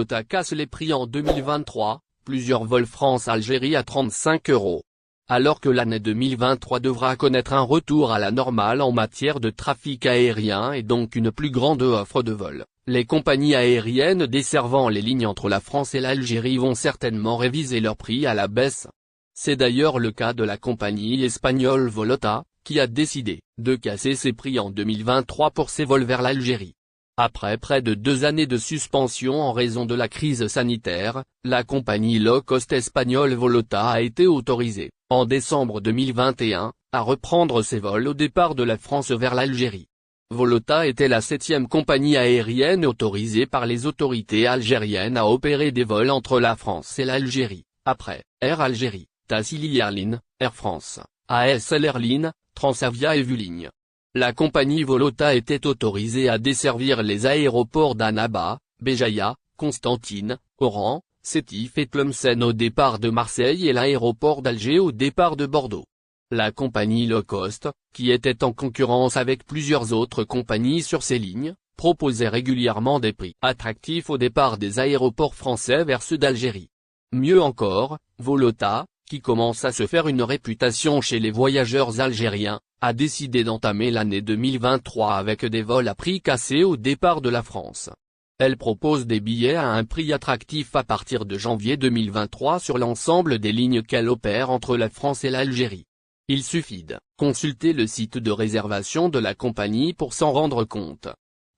Volota casse les prix en 2023, plusieurs vols France-Algérie à 35 €. Alors que l'année 2023 devra connaître un retour à la normale en matière de trafic aérien et donc une plus grande offre de vols, les compagnies aériennes desservant les lignes entre la France et l'Algérie vont certainement réviser leurs prix à la baisse. C'est d'ailleurs le cas de la compagnie espagnole Volota, qui a décidé de casser ses prix en 2023 pour ses vols vers l'Algérie. Après près de 2 années de suspension en raison de la crise sanitaire, la compagnie low-cost espagnole Volota a été autorisée, en décembre 2021, à reprendre ses vols au départ de la France vers l'Algérie. Volota était la 7e compagnie aérienne autorisée par les autorités algériennes à opérer des vols entre la France et l'Algérie, après Air Algérie, Tassili Airlines, Air France, ASL Airlines, Transavia et Vueling. La compagnie Volota était autorisée à desservir les aéroports d'Annaba, Béjaïa, Constantine, Oran, Sétif et Tlemcen au départ de Marseille et l'aéroport d'Alger au départ de Bordeaux. La compagnie low-cost, qui était en concurrence avec plusieurs autres compagnies sur ces lignes, proposait régulièrement des prix attractifs au départ des aéroports français vers ceux d'Algérie. Mieux encore, Volota, qui commence à se faire une réputation chez les voyageurs algériens, a décidé d'entamer l'année 2023 avec des vols à prix cassé au départ de la France. Elle propose des billets à un prix attractif à partir de janvier 2023 sur l'ensemble des lignes qu'elle opère entre la France et l'Algérie. Il suffit de consulter le site de réservation de la compagnie pour s'en rendre compte.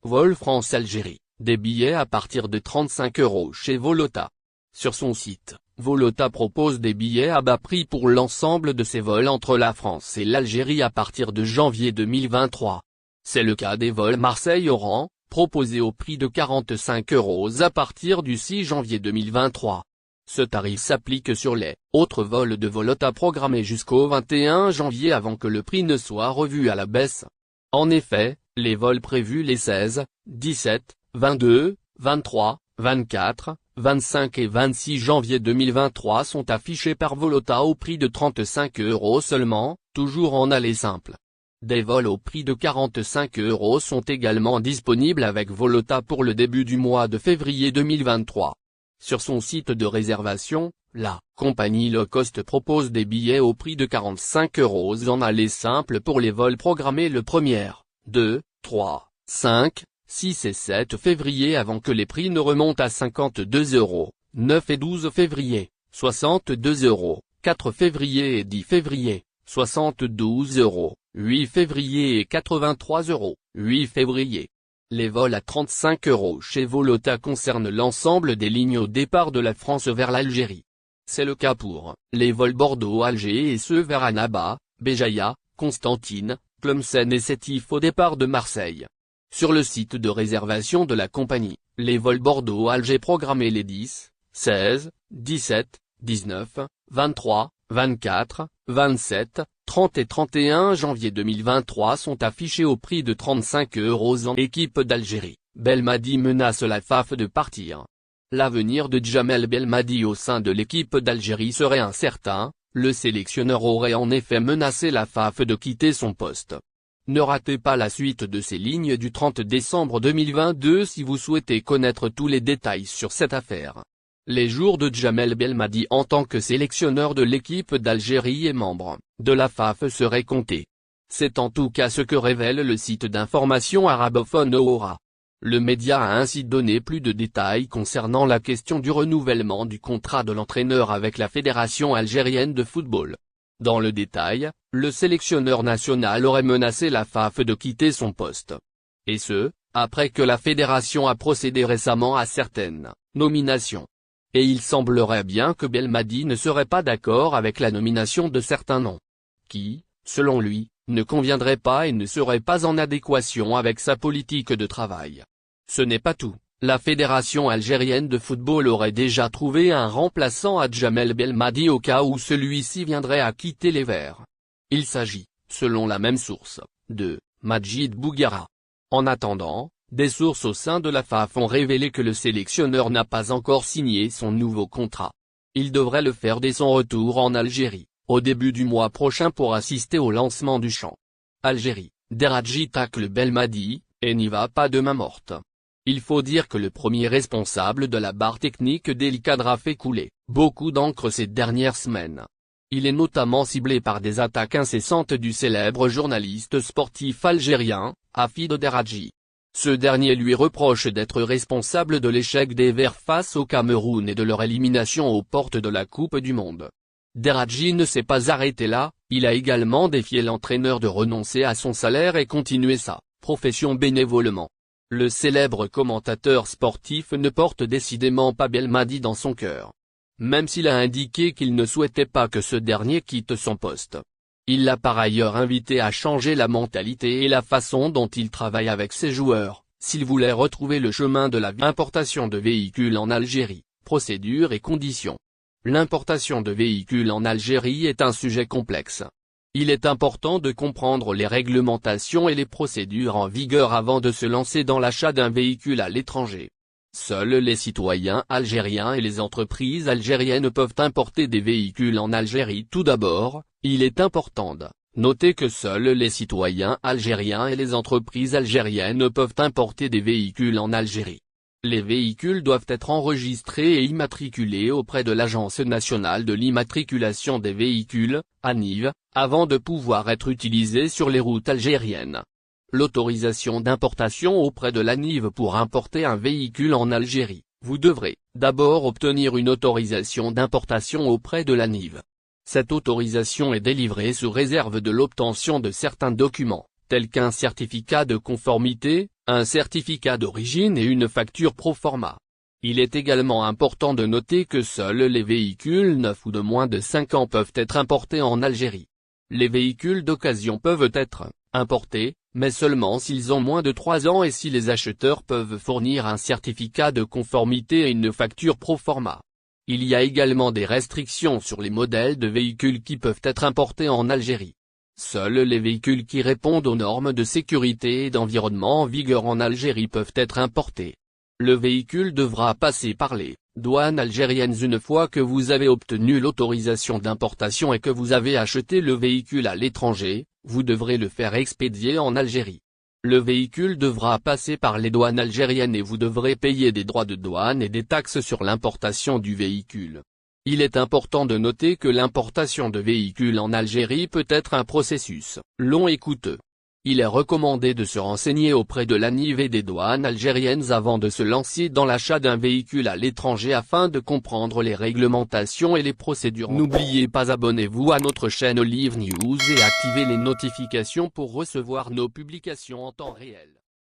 Vol France-Algérie, des billets à partir de 35 € chez Volota. Sur son site, Volota propose des billets à bas prix pour l'ensemble de ses vols entre la France et l'Algérie à partir de janvier 2023. C'est le cas des vols Marseille-Oran, proposés au prix de 45 € à partir du 6 janvier 2023. Ce tarif s'applique sur les autres vols de Volota programmés jusqu'au 21 janvier avant que le prix ne soit revu à la baisse. En effet, les vols prévus les 16, 17, 22, 23, 24, 25 et 26 janvier 2023 sont affichés par Volota au prix de 35 € seulement, toujours en aller simple. Des vols au prix de 45 € sont également disponibles avec Volota pour le début du mois de février 2023. Sur son site de réservation, la compagnie low-cost propose des billets au prix de 45 € en aller simple pour les vols programmés le 1er, 2, 3, 5, 6 et 7 février avant que les prix ne remontent à 52 €, 9 et 12 février, 62 €, 4 février et 10 février, 72 €, 8 février et 83 €, 8 février. Les vols à 35 € chez Volota concernent l'ensemble des lignes au départ de la France vers l'Algérie. C'est le cas pour les vols Bordeaux-Alger et ceux vers Annaba, Béjaïa, Constantine, Tlemcen et Sétif au départ de Marseille. Sur le site de réservation de la compagnie, les vols Bordeaux-Alger programmés les 10, 16, 17, 19, 23, 24, 27, 30 et 31 janvier 2023 sont affichés au prix de 35 € en équipe d'Algérie. Belmadi menace la FAF de partir. L'avenir de Djamel Belmadi au sein de l'équipe d'Algérie serait incertain, le sélectionneur aurait en effet menacé la FAF de quitter son poste. Ne ratez pas la suite de ces lignes du 30 décembre 2022 si vous souhaitez connaître tous les détails sur cette affaire. Les jours de Djamel Belmadi en tant que sélectionneur de l'équipe d'Algérie et membre de la FAF seraient comptés. C'est en tout cas ce que révèle le site d'information arabophone Oura. Le média a ainsi donné plus de détails concernant la question du renouvellement du contrat de l'entraîneur avec la Fédération algérienne de football. Dans le détail, le sélectionneur national aurait menacé la FAF de quitter son poste. Et ce, après que la fédération a procédé récemment à certaines nominations. Et il semblerait bien que Belmadi ne serait pas d'accord avec la nomination de certains noms, qui, selon lui, ne conviendraient pas et ne seraient pas en adéquation avec sa politique de travail. Ce n'est pas tout, la Fédération algérienne de football aurait déjà trouvé un remplaçant à Djamel Belmadi au cas où celui-ci viendrait à quitter les Verts. Il s'agit, selon la même source, de Majid Bouguera. En attendant, des sources au sein de la FAF ont révélé que le sélectionneur n'a pas encore signé son nouveau contrat. Il devrait le faire dès son retour en Algérie, au début du mois prochain pour assister au lancement du champ. Algérie, Deradji tacle Belmadi, et n'y va pas de main morte. Il faut dire que le premier responsable de la barre technique d'El-Khadra fait couler beaucoup d'encre ces dernières semaines. Il est notamment ciblé par des attaques incessantes du célèbre journaliste sportif algérien, Hafid Deradji. Ce dernier lui reproche d'être responsable de l'échec des Verts face au Cameroun et de leur élimination aux portes de la Coupe du Monde. Deradji ne s'est pas arrêté là, il a également défié l'entraîneur de renoncer à son salaire et continuer sa profession bénévolement. Le célèbre commentateur sportif ne porte décidément pas Belmadi dans son cœur. Même s'il a indiqué qu'il ne souhaitait pas que ce dernier quitte son poste. Il l'a par ailleurs invité à changer la mentalité et la façon dont il travaille avec ses joueurs, s'il voulait retrouver le chemin de la importation de véhicules en Algérie, procédures et conditions. L'importation de véhicules en Algérie est un sujet complexe. Il est important de comprendre les réglementations et les procédures en vigueur avant de se lancer dans l'achat d'un véhicule à l'étranger. Seuls les citoyens algériens et les entreprises algériennes peuvent importer des véhicules en Algérie. Tout d'abord, il est important de noter que seuls les citoyens algériens et les entreprises algériennes peuvent importer des véhicules en Algérie. Les véhicules doivent être enregistrés et immatriculés auprès de l'Agence nationale de l'immatriculation des véhicules, ANIV, avant de pouvoir être utilisés sur les routes algériennes. L'autorisation d'importation auprès de l'ANIV pour importer un véhicule en Algérie, vous devrez d'abord obtenir une autorisation d'importation auprès de l'ANIV. Cette autorisation est délivrée sous réserve de l'obtention de certains documents, tels qu'un certificat de conformité, un certificat d'origine et une facture pro-forma. Il est également important de noter que seuls les véhicules neufs ou de moins de 5 ans peuvent être importés en Algérie. Les véhicules d'occasion peuvent être importés, mais seulement s'ils ont moins de 3 ans et si les acheteurs peuvent fournir un certificat de conformité et une facture pro-forma. Il y a également des restrictions sur les modèles de véhicules qui peuvent être importés en Algérie. Seuls les véhicules qui répondent aux normes de sécurité et d'environnement en vigueur en Algérie peuvent être importés. Le véhicule devra passer par les douanes algériennes une fois que vous avez obtenu l'autorisation d'importation et que vous avez acheté le véhicule à l'étranger, vous devrez le faire expédier en Algérie. Le véhicule devra passer par les douanes algériennes et vous devrez payer des droits de douane et des taxes sur l'importation du véhicule. Il est important de noter que l'importation de véhicules en Algérie peut être un processus long et coûteux. Il est recommandé de se renseigner auprès de l'ANIV et des douanes algériennes avant de se lancer dans l'achat d'un véhicule à l'étranger afin de comprendre les réglementations et les procédures. N'oubliez pas abonnez-vous à notre chaîne Olive News et activez les notifications pour recevoir nos publications en temps réel.